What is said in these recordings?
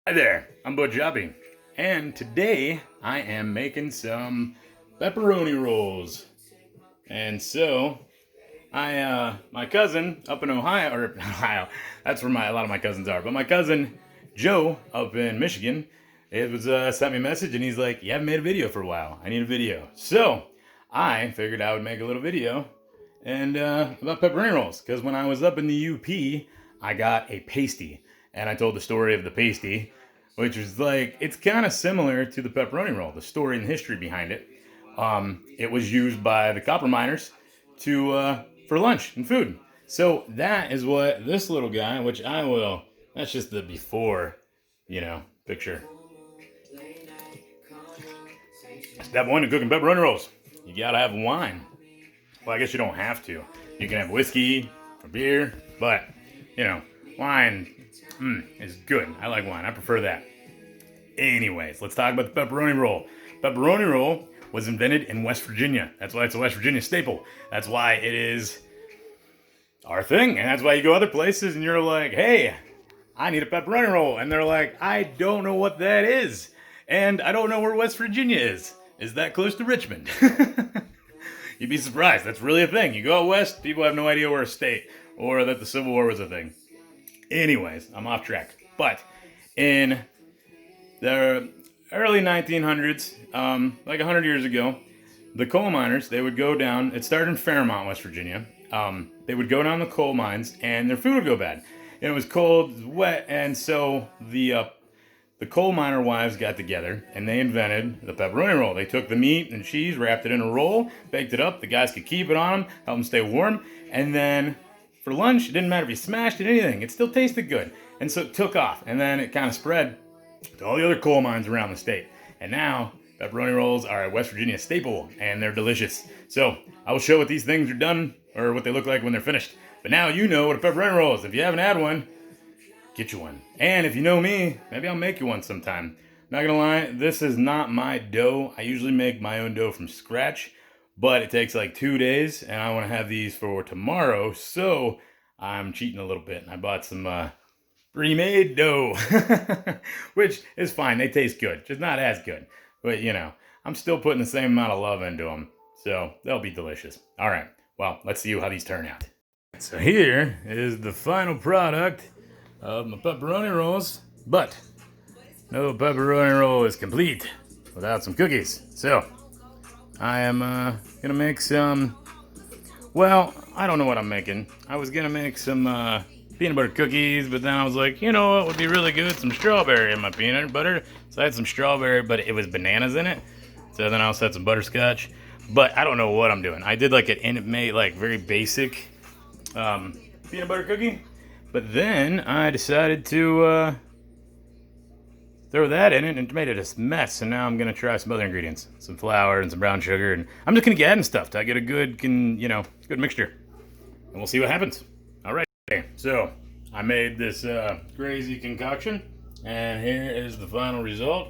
Hi there, I'm Bud Jobby, and today I am making some pepperoni rolls. And so my cousin up in Ohio, or Ohio, that's where a lot of my cousins are. But my cousin Joe up in Michigan, it was sent me a message, and he's like, "You haven't made a video for a while. I need a video." So I figured I would make a little video and about pepperoni rolls, because when I was up in the UP, I got a pasty, and I told the story of the pasty, which was like, it's kind of similar to the pepperoni roll, the story and history behind it. It was used by the copper miners to for lunch and food. So that is what this little guy, which I will, that's just the before, picture. Step one to cooking pepperoni rolls. You gotta have wine. Well, I guess you don't have to. You can have whiskey or beer, but, wine is good. I like wine. I prefer that. Anyways, let's talk about the pepperoni roll. Pepperoni roll was invented in West Virginia. That's why it's a West Virginia staple. That's why it is our thing. And that's why you go other places and you're like, hey, I need a pepperoni roll. And they're like, I don't know what that is. And I don't know where West Virginia is. Is that close to Richmond? You'd be surprised. That's really a thing. You go out west, people have no idea we're a state or that the Civil War was a thing. Anyways, I'm off track. But in the early 1900s, like 100 years ago, the coal miners, they would go down, it started in Fairmont, West Virginia. They would go down the coal mines and their food would go bad. And it was cold, it was wet, and so the coal miner wives got together and they invented the pepperoni roll. They took the meat and cheese, wrapped it in a roll, baked it up. The guys could keep it on them, help them stay warm. And then for lunch, it didn't matter if you smashed it, anything. It still tasted good. And so it took off. And then it kind of spread to all the other coal mines around the state. And now pepperoni rolls are a West Virginia staple and they're delicious. So I will show what these things are done or what they look like when they're finished. But now you know what a pepperoni roll is. If you haven't had one, get you one. And if you know me, maybe I'll make you one sometime. Not gonna lie, this is not my dough. I usually make my own dough from scratch, but it takes like 2 days and I want to have these for tomorrow, so I'm cheating a little bit and I bought some pre-made dough, which is fine. They taste good, just not as good. But I'm still putting the same amount of love into them, so they'll be delicious. All right, well, let's see how these turn out. So here is the final product of my pepperoni rolls, but no pepperoni roll is complete without some cookies. So I am gonna make some, well, I don't know what I'm making. I was gonna make some peanut butter cookies, but then I was like, you know what would be really good? Some strawberry in my peanut butter. So I had some strawberry, but it was bananas in it. So then I also had some butterscotch, but I don't know what I'm doing. I did like an intimate, like very basic peanut butter cookie. But then I decided to throw that in it and made it a mess. And now I'm going to try some other ingredients. Some flour and some brown sugar. And I'm just going to get adding stuff till I get a good, good mixture. And we'll see what happens. All right. So I made this crazy concoction. And here is the final result.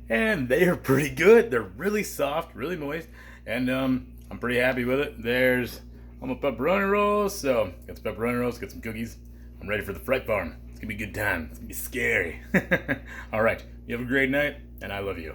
And they are pretty good. They're really soft, really moist. And I'm pretty happy with it. There's all my pepperoni rolls. So got some pepperoni rolls, got some cookies. I'm ready for the fright farm. It's gonna be a good time. It's gonna be scary. All right, you have a great night, and I love you.